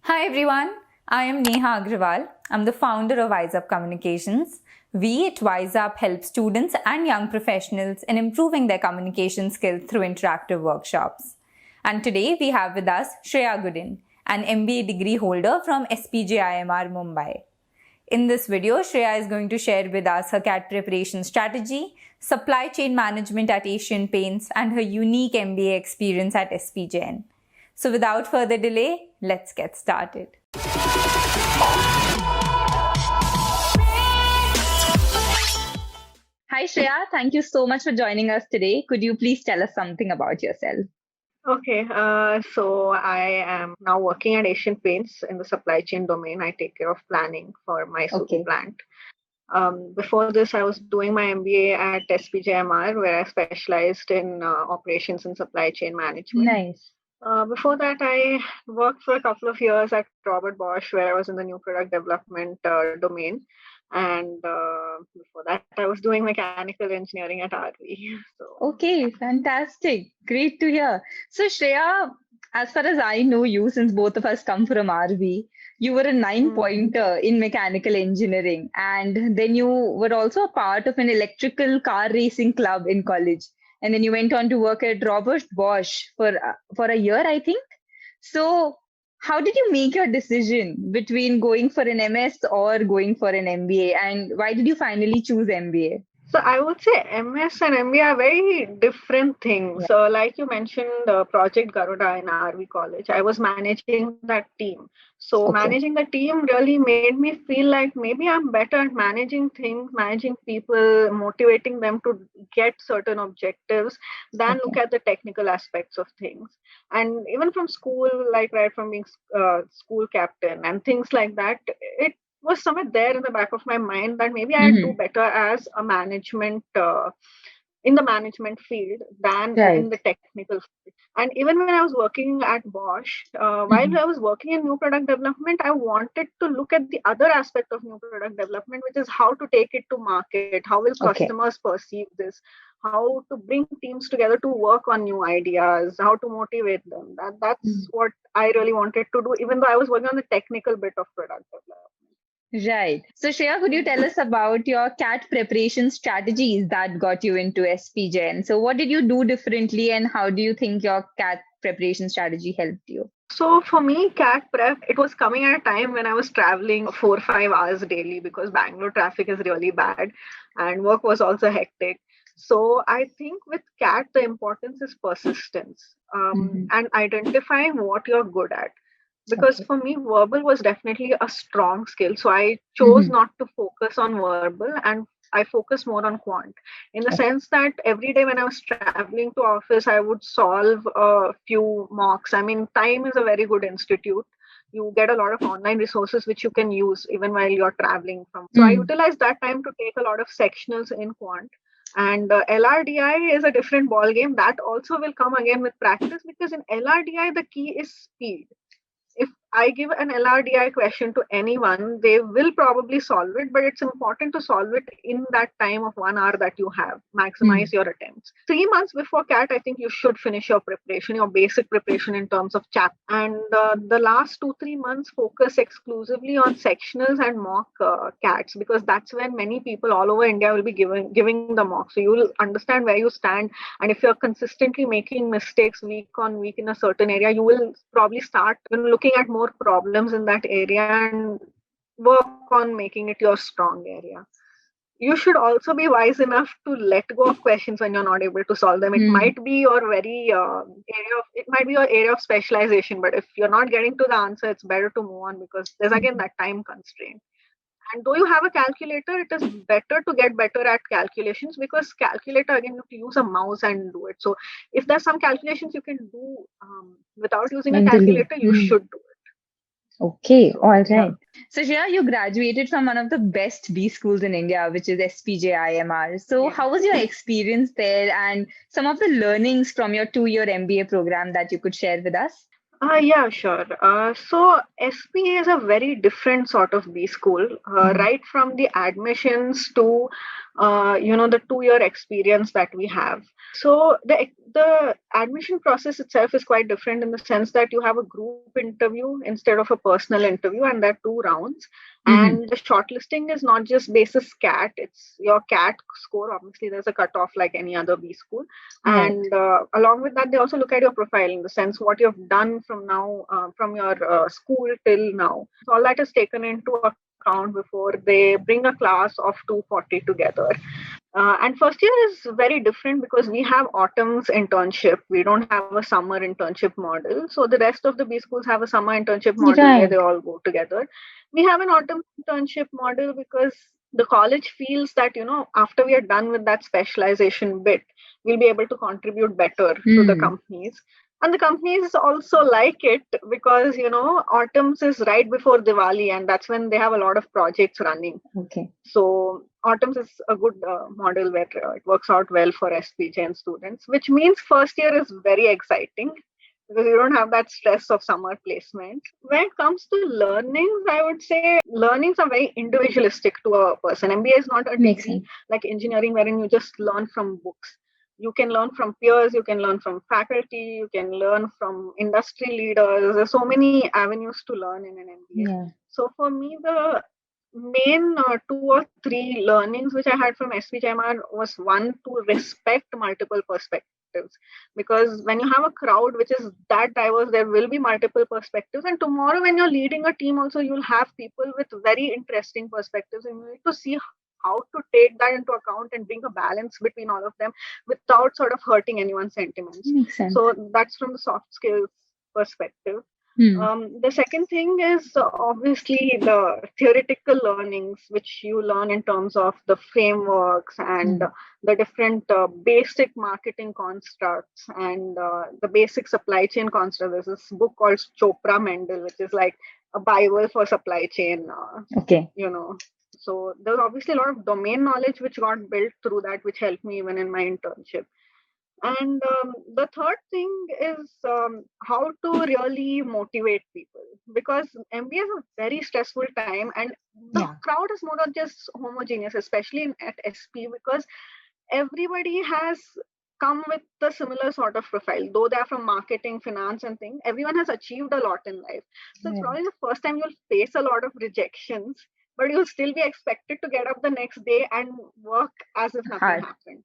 Hi everyone, I am Neha Agrawal. I'm the founder of Wise Up Communications. We at Wise Up help students and young professionals in improving their communication skills through interactive workshops. And today we have with us Shreya Guddin, an MBA degree holder from SPJIMR Mumbai. In this video, Shreya is going to share with us her CAT preparation strategy, supply chain management at Asian Paints, and her unique MBA experience at SP Jain. So without further delay, let's get started. Hi Shreya, thank you so much for joining us today. Could you please tell us something about yourself? Okay, so I am now working at Asian Paints in the supply chain domain. I take care of planning for my plant. Before this, I was doing my MBA at SPJIMR, where I specialized in operations and supply chain management. Nice. Before that, I worked for a couple of years at Robert Bosch, where I was in the new product development domain. And before that, I was doing mechanical engineering at RV. So, Okay, fantastic. Great to hear. So Shreya, as far as I know you, since both of us come from RV, you were a 9-pointer in mechanical engineering, and then you were also a part of an electrical car racing club in college. And then you went on to work at Robert Bosch for a year, I think. So how did you make your decision between going for an MS or going for an MBA? And why did you finally choose MBA? So I would say MS and MBA are very different things. So like you mentioned, Project Garuda in RV College, I was managing that team. So managing the team really made me feel like maybe I'm better at managing things, managing people, motivating them to get certain objectives than look at the technical aspects of things. And even from school, like right from being school captain and things like that, it was somewhere there in the back of my mind that maybe I'd do better as a management in the management field than in the technical field. And even when I was working at Bosch, while I was working in new product development, I wanted to look at the other aspect of new product development, which is how to take it to market, how will customers perceive this, how to bring teams together to work on new ideas, how to motivate them. That's what I really wanted to do, even though I was working on the technical bit of product development. Right. So, Shreya, could you tell us about your CAT preparation strategies that got you into SP Jain? So, what did you do differently, and how do you think your CAT preparation strategy helped you? So for me, CAT prep, it was coming at a time when I was traveling 4 or 5 hours daily because Bangalore traffic is really bad and work was also hectic. So I think with CAT, the importance is persistence and identifying what you're good at. Because for me, verbal was definitely a strong skill. So I chose not to focus on verbal and I focused more on quant in the sense that every day when I was traveling to office, I would solve a few mocks. I mean, time is a very good institute. You get a lot of online resources which you can use even while you're traveling from. So I utilized that time to take a lot of sectionals in quant. And LRDI is a different ball game. That also will come again with practice because in LRDI, the key is speed. If I give an LRDI question to anyone, they will probably solve it, but it's important to solve it in that time of 1 hour that you have. Maximize your attempts. 3 months before CAT, I think you should finish your preparation, your basic preparation in terms of chap. And the last 2-3 months focus exclusively on sectionals and mock CATs because that's when many people all over India will be giving the mock. So you will understand where you stand. And if you're consistently making mistakes week on week in a certain area, you will probably start looking at more problems in that area and work on making it your strong area. You should also be wise enough to let go of questions when you're not able to solve them. It might be your area of specialization, but if you're not getting to the answer, it's better to move on because there's again that time constraint. And though you have a calculator, it is better to get better at calculations because calculator, again, you have to use a mouse and do it. So if there's some calculations you can do without using a calculator, you should do it. Okay, all right. So, Shreya, you graduated from one of the best B schools in India, which is SPJIMR. So, how was your experience there and some of the learnings from your 2-year MBA program that you could share with us? Yeah, sure. So SP is a very different sort of B school, right from the admissions to, the 2 year experience that we have. So the admission process itself is quite different in the sense that you have a group interview instead of a personal interview, and there are 2 rounds. Mm-hmm. And the shortlisting is not just basis CAT; it's your CAT score. Obviously, there's a cutoff like any other B school, Right. and along with that, they also look at your profile in the sense what you've done from now, from your school till now. So all that is taken into account before they bring a class of 240 together. And first year is very different because we have autumn's internship. We don't have a summer internship model. So the rest of the B schools have a summer internship model where they Right. all go together. We have an autumn internship model because the college feels that, after we are done with that specialization bit, we'll be able to contribute better to the Hmm. companies. And the companies also like it because, autumns is right before Diwali, and that's when they have a lot of projects running. Okay. So autumns is a good model where it works out well for SP Jain students, which means first year is very exciting because you don't have that stress of summer placement. When it comes to learnings, I would say learnings are very individualistic to a person. MBA is not a Makes degree sense. like engineering wherein you just learn from books. You can learn from peers, you can learn from faculty, you can learn from industry leaders. There's so many avenues to learn in an MBA. Yeah. So for me, the main 2 or 3 learnings which I had from SPJIMR was one, to respect multiple perspectives, because when you have a crowd which is that diverse, there will be multiple perspectives, and tomorrow when you're leading a team also, you'll have people with very interesting perspectives, and you need to see how to take that into account and bring a balance between all of them without sort of hurting anyone's sentiments. Makes sense. So that's from the soft skills perspective. Hmm. The second thing is obviously the theoretical learnings, which you learn in terms of the frameworks and Hmm. the different basic marketing constructs and the basic supply chain constructs. There's this book called Chopra Mendel, which is like a Bible for supply chain, Okay. you know. So there's obviously a lot of domain knowledge which got built through that, which helped me even in my internship. And the third thing is how to really motivate people, because MBA is a very stressful time, and the Yeah. crowd is more or just homogeneous, especially at SP, because everybody has come with a similar sort of profile. Though they are from marketing, finance, and things, everyone has achieved a lot in life. So it's Right. probably the first time you'll face a lot of rejections, but you'll still be expected to get up the next day and work as if nothing Hard. happened.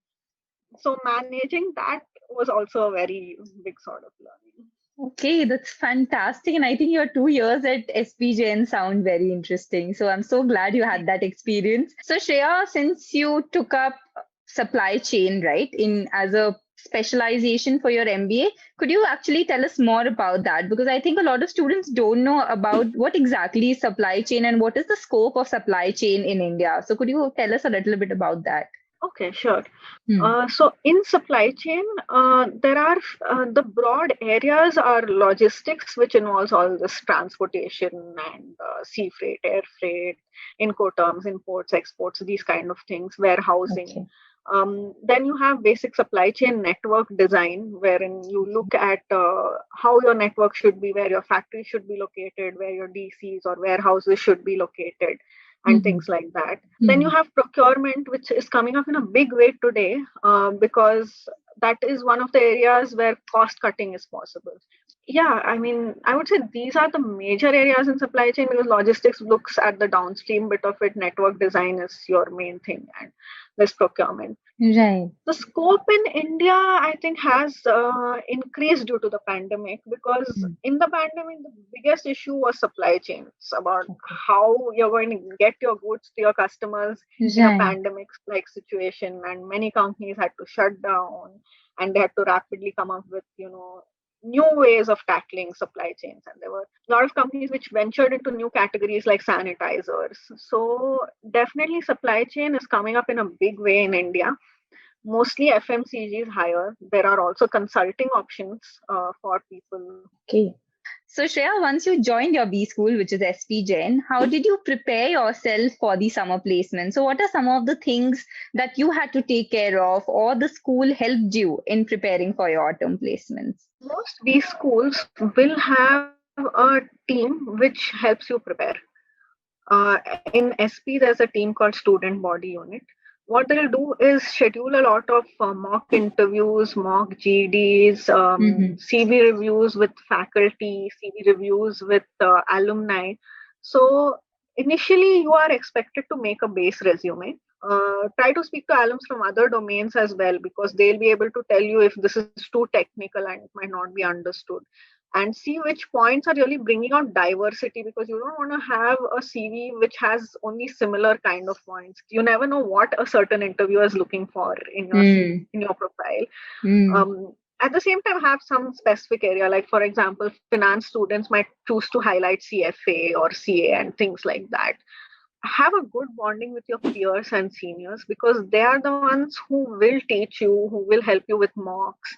So managing that was also a very big sort of learning. Okay, that's fantastic. And I think your 2 years at SPJN sound very interesting. So I'm so glad you had that experience. So Shreya, since you took up supply chain, right, in as a specialization for your MBA, could you actually tell us more about that? Because I think a lot of students don't know about what exactly is supply chain and what is the scope of supply chain in India. So could you tell us a little bit about that? Okay, sure. Hmm. So in supply chain, there are the broad areas are logistics, which involves all this transportation and sea freight, air freight, incoterms, imports, exports, these kind of things, warehousing. Okay. Then you have basic supply chain network design, wherein you look at how your network should be, where your factory should be located, where your DCs or warehouses should be located, and Mm-hmm. things like that. Then you Hmm. have procurement, which is coming up in a big way today, because that is one of the areas where cost cutting is possible. Yeah, I mean, I would say these are the major areas in supply chain, because logistics looks at the downstream bit of it, network design is your main thing, and this procurement. Right. The scope in India, I think, has increased due to the pandemic, because Hmm. in the pandemic, the biggest issue was supply chains, about Okay. how you're going to get your goods to your customers in a Right. pandemic like situation. And many companies had to shut down, and they had to rapidly come up with, new ways of tackling supply chains. And there were a lot of companies which ventured into new categories like sanitizers. So definitely supply chain is coming up in a big way in India. Mostly FMCG is higher. There are also consulting options for people. Okay. So Shreya, once you joined your B school, which is SP Jain, how did you prepare yourself for the summer placement? So what are some of the things that you had to take care of or the school helped you in preparing for your autumn placements? Most B schools will have a team which helps you prepare. In SP, there's a team called Student Body Unit. What they'll do is schedule a lot of mock interviews, mock GDs, CV reviews with faculty, CV reviews with alumni. So initially, you are expected to make a base resume. Try to speak to alums from other domains as well, because they'll be able to tell you if this is too technical and it might not be understood, and see which points are really bringing out diversity, because you don't want to have a CV which has only similar kind of points. You never know what a certain interviewer is looking for in your CV, in your profile. At the same time, have some specific area, like for example, finance students might choose to highlight CFA or CA and things like that. Have a good bonding with your peers and seniors, because they are the ones who will teach you, who will help you with mocks,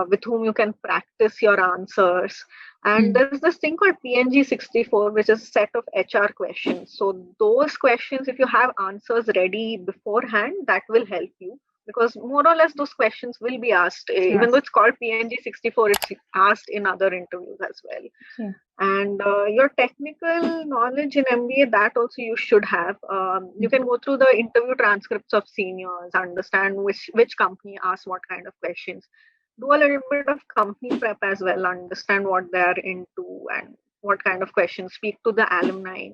with whom you can practice your answers. And there's this thing called PNG 64, which is a set of HR questions. So those questions, if you have answers ready beforehand, that will help you, because more or less those questions will be asked. Even though it's called PNG 64, it's asked in other interviews as well. And your technical knowledge in MBA, that also you should have. You can go through the interview transcripts of seniors, understand which company asks what kind of questions. Do a little bit of company prep as well, understand what they are into and what kind of questions. Speak to the alumni,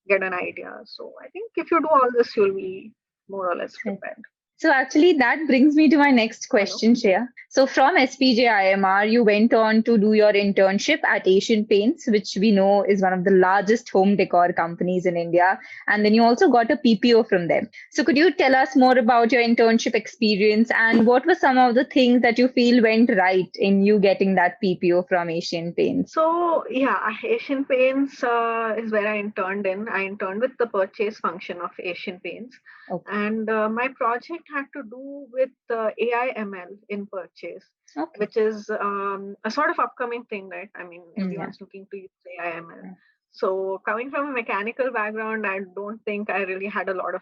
get an idea. So I think if you do all this, you'll be more or less prepared. So actually, that brings me to my next question, Shreya. So from SPJIMR, you went on to do your internship at Asian Paints, which we know is one of the largest home decor companies in India. And then you also got a PPO from them. So could you tell us more about your internship experience and what were some of the things that you feel went right in you getting that PPO from Asian Paints? So yeah, Asian Paints is where I interned in. I interned with the purchase function of Asian Paints. And my project had to do with AI ML in purchase, which is a sort of upcoming thing, right? I mean, everyone's looking to use AI ML. So coming from a mechanical background, I don't think I really had a lot of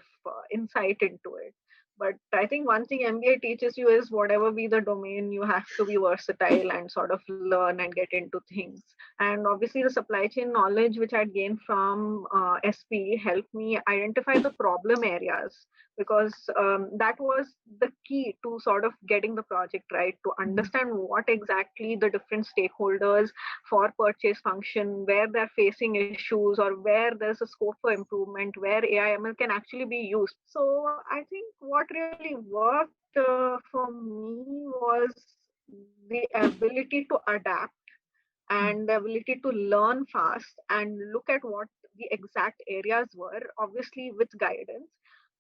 insight into it. But I think one thing MBA teaches you is whatever be the domain, you have to be versatile and sort of learn and get into things. And obviously, the supply chain knowledge which I'd gained from SP helped me identify the problem areas, because that was the key to sort of getting the project right, to understand what exactly the different stakeholders for purchase function, where they're facing issues or where there's a scope for improvement, where AI/ML can actually be used. So I think what really worked for me was the ability to adapt and the ability to learn fast and look at what the exact areas were, obviously with guidance,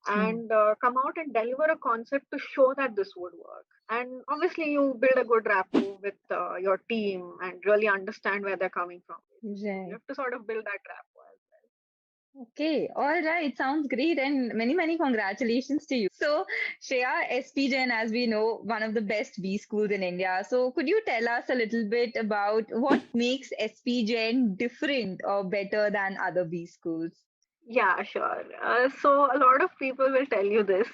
and come out and deliver a concept to show that this would work. And obviously, you build a good rapport with your team and really understand where they're coming from. You have to sort of build that rapport as well. Okay, all right. Sounds great. And many, many congratulations to you. So, Shreya, SP Jain, as we know, one of the best B schools in India. So, could you tell us a little bit about what makes SP Jain different or better than other B schools? Yeah, sure. So, a lot of people will tell you this.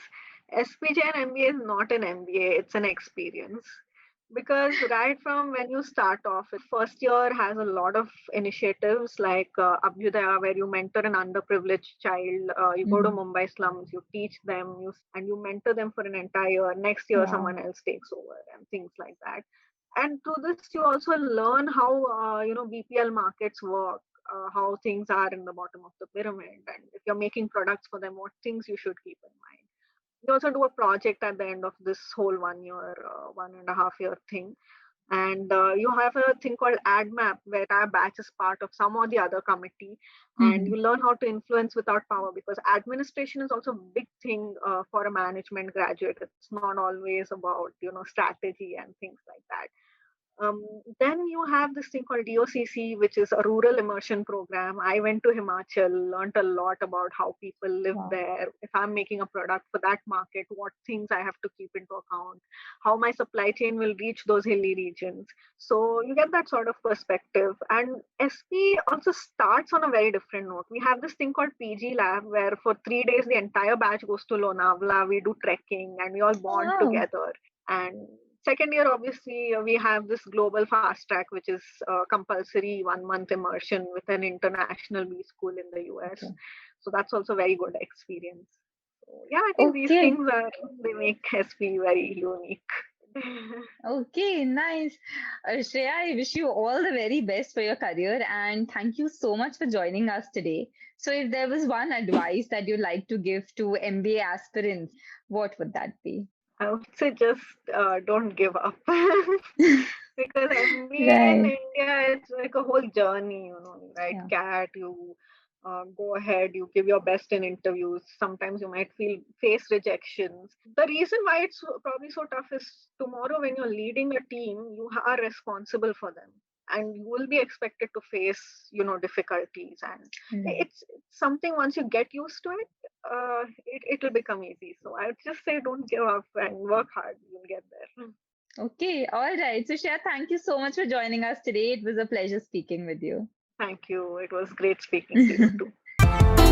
SPJ and MBA is not an MBA, it's an experience. Because right from when you start off, first year has a lot of initiatives like Abhyudaya, where you mentor an underprivileged child. You go to Mumbai slums, you teach them, and you mentor them for an entire year. Next year, someone else takes over and things like that. And through this, you also learn how BPL markets work, how things are in the bottom of the pyramid, and if you're making products for them, what things you should keep in mind. We also do a project at the end of this whole 1 year, 1.5 year thing. And you have a thing called AdMap, where our batch is part of some or the other committee, and you learn how to influence without power, because administration is also a big thing for a management graduate. It's not always about strategy and things like that. Then you have this thing called DOCC, which is a rural immersion program. I went to Himachal, learned a lot about how people live Wow. there. If I'm making a product for that market, what things I have to keep into account, how my supply chain will reach those hilly regions. So you get that sort of perspective. And SP also starts on a very different note. We have this thing called PG Lab, where for 3 days the entire batch goes to Lonavala. We do trekking and we all bond Wow. together. And second year, obviously, we have this global fast track, which is compulsory 1 month immersion with an international B school in the US. Okay. So that's also very good experience. So yeah, I think these Okay. things they make SP very unique. Okay, nice. Shreya, I wish you all the very best for your career and thank you so much for joining us today. So, if there was one advice that you'd like to give to MBA aspirants, what would that be? I would say just don't give up. Because MBA in Right. India, it's like a whole journey, you write Yeah. CAT, you go ahead, you give your best in interviews. Sometimes you might face rejections. The reason why it's probably so tough is tomorrow when you're leading a team, you are responsible for them. And you will be expected to face, difficulties. And Right. it's something once you get used to it, it'll become easy. So I would just say don't give up and work hard. You'll get there. Okay. All right. So, Shreya, thank you so much for joining us today. It was a pleasure speaking with you. Thank you. It was great speaking to you too.